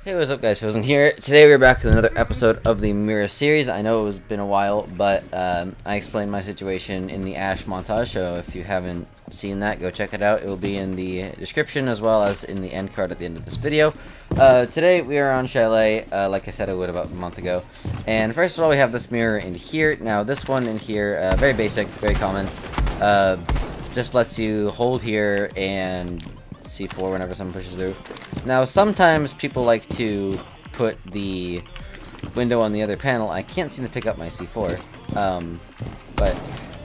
Hey, what's up guys, Frozen here. Today we're back with another episode of the Mira series. I know it's been a while, but I explained my situation in the Ash montage, so if you haven't seen that, go check it out. It will be in the description as well as in the end card at the end of this video. Today we are on Chalet, like I said I would about a month ago. And first of all, we have this mirror in here. Now this one in here, very basic, very common. Just lets you hold here and C4 whenever someone pushes through. Now sometimes people like to put the window on the other panel. I can't seem to pick up my C4, but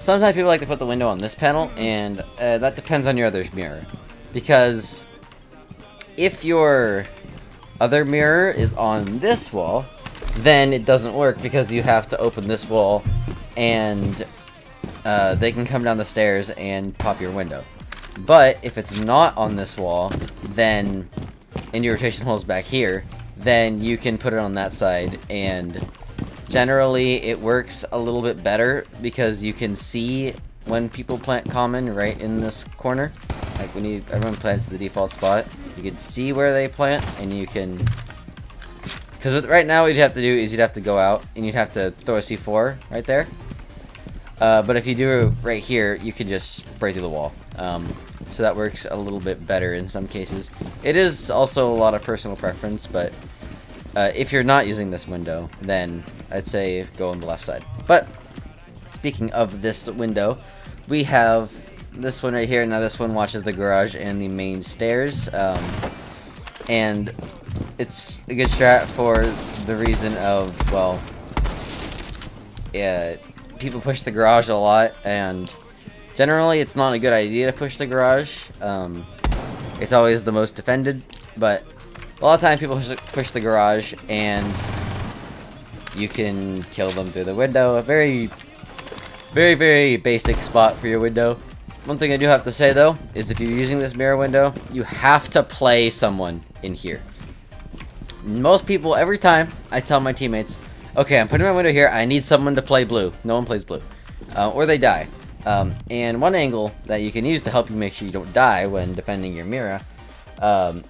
sometimes people like to put the window on this panel, and that depends on your other mirror, because if your other mirror is on this wall, then it doesn't work because you have to open this wall and they can come down the stairs and pop your window. But if it's not on this wall, then, and your rotation hole is back here, then you can put it on that side, and generally it works a little bit better because you can see when people plant common right in this corner. Like when everyone plants the default spot, you can see where they plant, and you can, because right now what you'd have to do is you'd have to go out and you'd have to throw a C4 right there. But if you do it right here, you can just spray through the wall. So that works a little bit better in some cases. It is also a lot of personal preference, but if you're not using this window, then I'd say go on the left side. But speaking of this window, we have this one right here. Now this one watches the garage and the main stairs, and it's a good strat for the reason of, well, yeah, people push the garage a lot, and generally it's not a good idea to push the garage. It's always the most defended, but a lot of times people push the garage and you can kill them through the window. A very, very, very basic spot for your window. One thing I do have to say though is if you're using this mirror window, you have to play someone in here. Most people, every time I tell my teammates, okay, I'm putting my window here, I need someone to play blue. No one plays blue. Or they die. And one angle that you can use to help you make sure you don't die when defending your Mira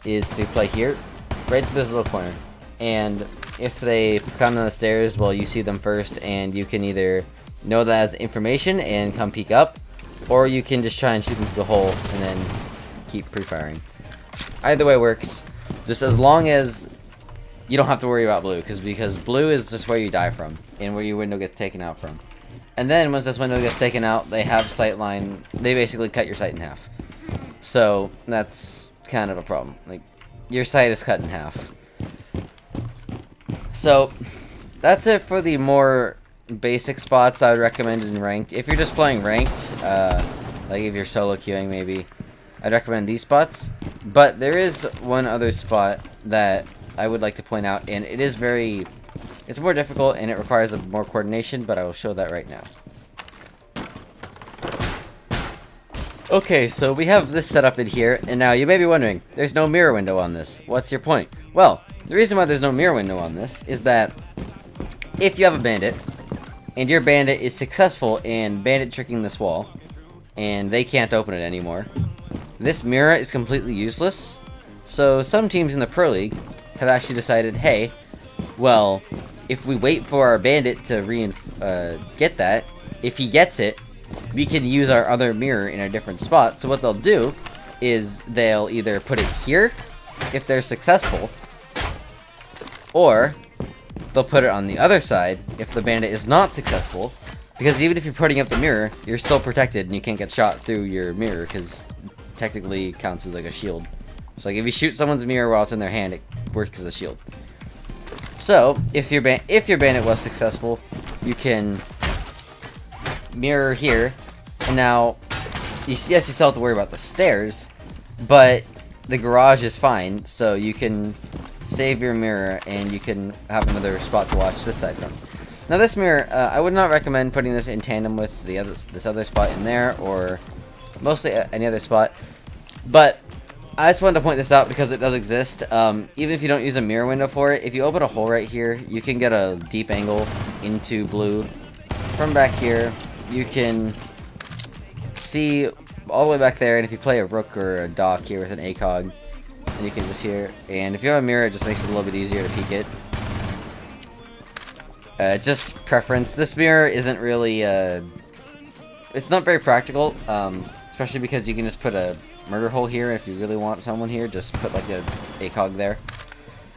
is to play here, right to this little corner. And if they come down the stairs, well, you see them first, and you can either know that as information and come peek up, or you can just try and shoot them through the hole and then keep pre-firing. Either way works, just as long as you don't have to worry about blue, because blue is just where you die from and where your window gets taken out from. And then once this window gets taken out, they have sight line. They basically cut your sight in half. So that's kind of a problem. Like, your sight is cut in half. So that's it for the more basic spots I would recommend in ranked. If you're just playing ranked, like if you're solo queuing maybe, I'd recommend these spots. But there is one other spot that I would like to point out, and it is very, it's more difficult and it requires more coordination, but I will show that right now. Okay, so we have this set up in here, and now you may be wondering, there's no mirror window on this. What's your point? Well, the reason why there's no mirror window on this is that if you have a bandit, and your bandit is successful in bandit tricking this wall, and they can't open it anymore, this mirror is completely useless. So some teams in the Pro League have actually decided, hey, well, if we wait for our bandit to get that, if he gets it, we can use our other mirror in a different spot. So what they'll do is they'll either put it here if they're successful, or they'll put it on the other side if the bandit is not successful, because even if you're putting up the mirror, you're still protected and you can't get shot through your mirror, because technically it counts as like a shield. So like if you shoot someone's mirror while it's in their hand, it works as a shield. So if your bandit was successful, you can mirror here, and now yes, you still have to worry about the stairs, but the garage is fine, so you can save your mirror and you can have another spot to watch this side from. Now this mirror, I would not recommend putting this in tandem with this other spot in there, or mostly any other spot, but I just wanted to point this out because it does exist. Even if you don't use a mirror window for it, if you open a hole right here, you can get a deep angle into blue. From back here, you can see all the way back there, and if you play a rook or a dock here with an ACOG, and you can just hear. And if you have a mirror, it just makes it a little bit easier to peek it. Just preference. This mirror isn't really, it's not very practical, especially because you can just put a murder hole here, and if you really want someone here, just put like a ACOG there.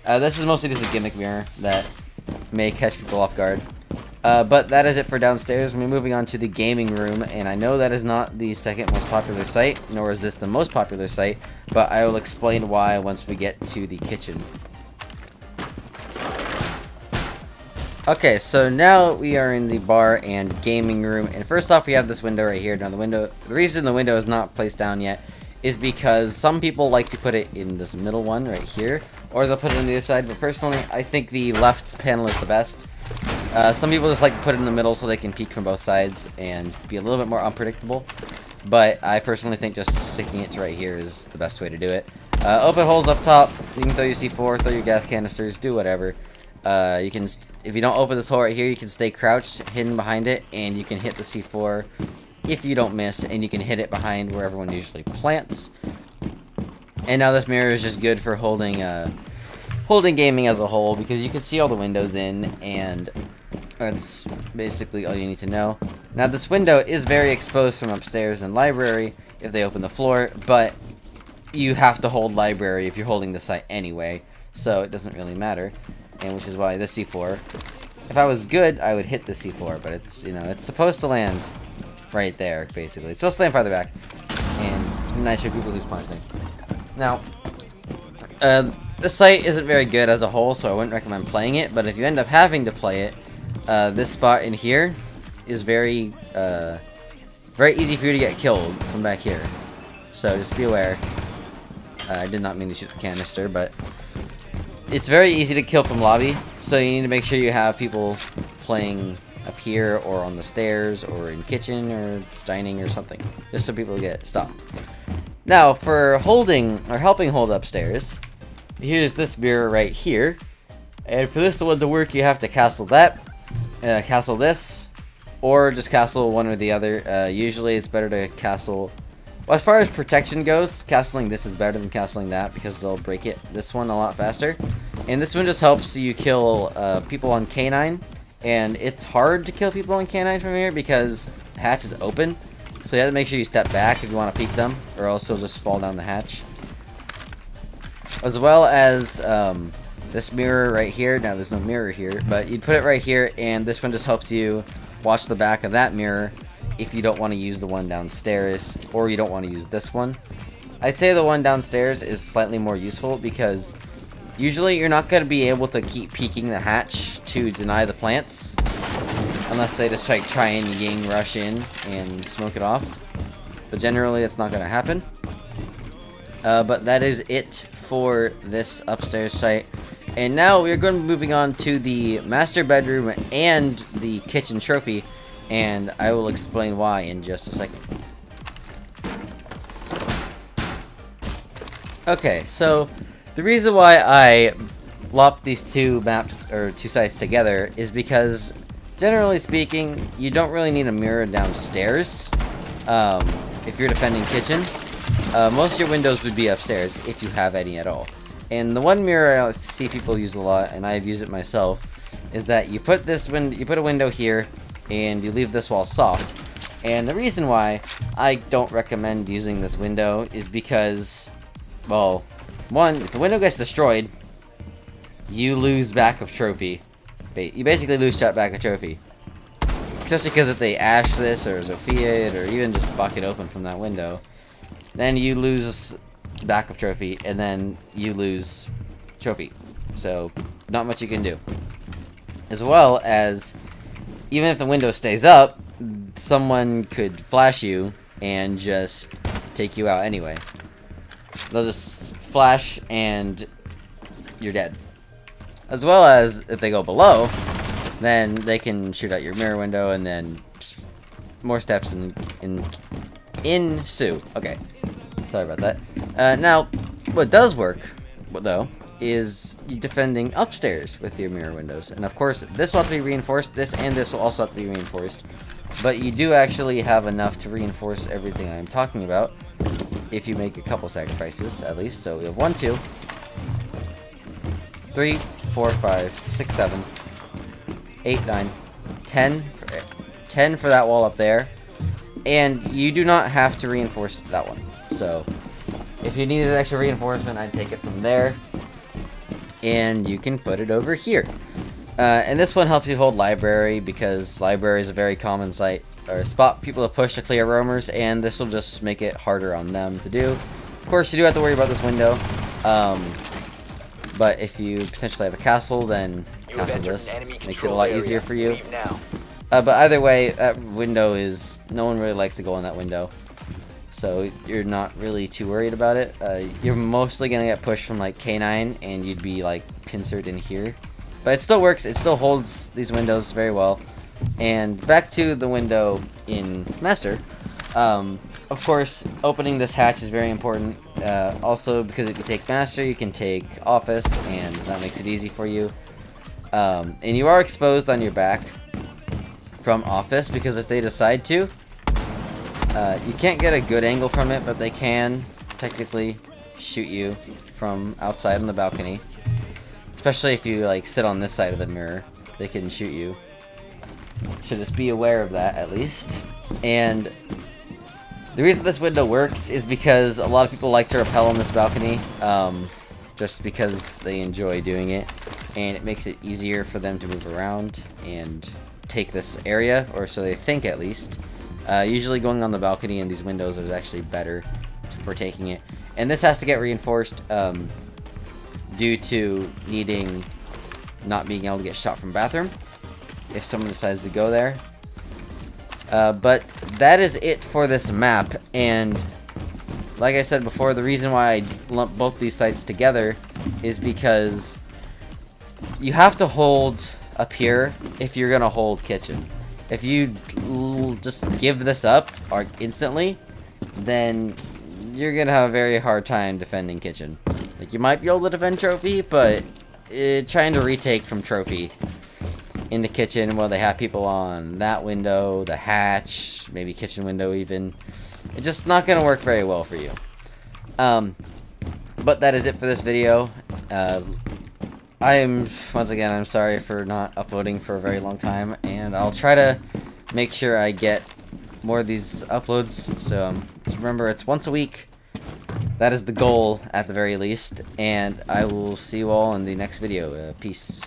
This is mostly just a gimmick mirror that may catch people off guard. But that is it for downstairs. We're moving on to the gaming room, and I know that is not the second most popular site, nor is this the most popular site, but I will explain why once we get to the kitchen. Okay, so now we are in the bar and gaming room, and first off we have this window right here. Now the reason the window is not placed down yet is because some people like to put it in this middle one right here, or they'll put it on the other side, but personally I think the left panel is the best. Some people just like to put it in the middle so they can peek from both sides and be a little bit more unpredictable, but I personally think just sticking it to right here is the best way to do it. Open holes up top, you can throw your C4, throw your gas canisters, do whatever. You can, if you don't open this hole right here, you can stay crouched, hidden behind it, and you can hit the C4 if you don't miss, and you can hit it behind where everyone usually plants. And now this mirror is just good for holding gaming as a whole, because you can see all the windows in, and that's basically all you need to know. Now this window is very exposed from upstairs and library if they open the floor, but you have to hold library if you're holding the site anyway, so it doesn't really matter. And which is why this C4, if I was good, I would hit the C4, but it's, you know, it's supposed to land right there, basically. It's supposed to land farther back, and I'm not sure people lose planting. Now, the site isn't very good as a whole, so I wouldn't recommend playing it, but if you end up having to play it, this spot in here is very easy for you to get killed from back here. So just be aware. I did not mean to shoot the canister, but it's very easy to kill from lobby, so you need to make sure you have people playing up here or on the stairs or in kitchen or dining or something, just so people get stopped. Now, for holding or helping hold upstairs, here's this mirror right here, and for this one to work, you have to castle that, castle this, or just castle one or the other. Usually it's better to castle. Well, as far as protection goes, castling this is better than castling that because they'll break this one a lot faster. And this one just helps you kill people on K9, and it's hard to kill people on K9 from here because the hatch is open. So you have to make sure you step back if you want to peek them, or else they'll just fall down the hatch. As well as this mirror right here. Now there's no mirror here, but you'd put it right here, and this one just helps you watch the back of that mirror if you don't want to use the one downstairs, or you don't want to use this one. I say the one downstairs is slightly more useful because usually you're not going to be able to keep peeking the hatch to deny the plants unless they just like try and ying rush in and smoke it off, but generally it's not going to happen. But that is it for this upstairs site, and now we're going to be moving on to the master bedroom and the kitchen trophy, and I will explain why in just a second. Okay, so the reason why I lopped these two maps or two sites together is because generally speaking, you don't really need a mirror downstairs if you're defending kitchen. Most of your windows would be upstairs if you have any at all. And the one mirror I see people use a lot, and I've used it myself, is that you put a window here and you leave this wall soft. And the reason why I don't recommend using this window is because, well, one, if the window gets destroyed, you lose back of trophy. You basically lose shot back of trophy. Especially because if they ash this or Zofia it or even just buck it open from that window, then you lose back of trophy and then you lose trophy. So not much you can do. As well as, even if the window stays up, someone could flash you and just take you out anyway. They'll just flash and you're dead. As well as if they go below, then they can shoot out your mirror window and then more steps ensue. Okay, sorry about that. Now, what does work, though, is defending upstairs with your mirror windows. And of course, this will have to be reinforced. This and this will also have to be reinforced. But you do actually have enough to reinforce everything I'm talking about. if you make a couple sacrifices, at least. So we have 1, 2, 3, 4, 5, 6, 7, 8, 9, 10. 10 for that wall up there. And you do not have to reinforce that one. So if you needed extra reinforcement, I'd take it from there. And you can put it over here. And this one helps you hold library, because library is a very common site or spot people to push to clear roamers, and this will just make it harder on them to do. Of course, you do have to worry about this window, but if you potentially have a castle, then castle this makes it a lot easier for you. But either way, that window is, no one really likes to go in that window, so you're not really too worried about it. You're mostly gonna get pushed from like K9, and you'd be like pincered in here. But it still works, it still holds these windows very well. And back to the window in Master. Of course, opening this hatch is very important. Also, because if you take Master, you can take Office, and that makes it easy for you. And you are exposed on your back from Office, because if they decide to, you can't get a good angle from it, but they can technically shoot you from outside on the balcony. Especially if you like sit on this side of the mirror, they can shoot you. Should just be aware of that at least. And the reason this window works is because a lot of people like to rappel on this balcony, just because they enjoy doing it, and it makes it easier for them to move around and take this area, or so they think at least. Usually going on the balcony in these windows is actually better for taking it. And this has to get reinforced due to not being able to get shot from bathroom if someone decides to go there. But that is it for this map, and like I said before, the reason why I lump both these sites together is because you have to hold up here if you're gonna hold kitchen. If you just give this up or instantly, then you're gonna have a very hard time defending kitchen. Like, you might be able to defend trophy, but trying to retake from trophy in the kitchen while they have people on that window, the hatch, maybe kitchen window even, it's just not gonna work very well for you. But that is it for this video. Once again, I'm sorry for not uploading for a very long time, and I'll try to make sure I get more of these uploads. So remember, it's once a week. That is the goal at the very least, and I will see you all in the next video. Peace.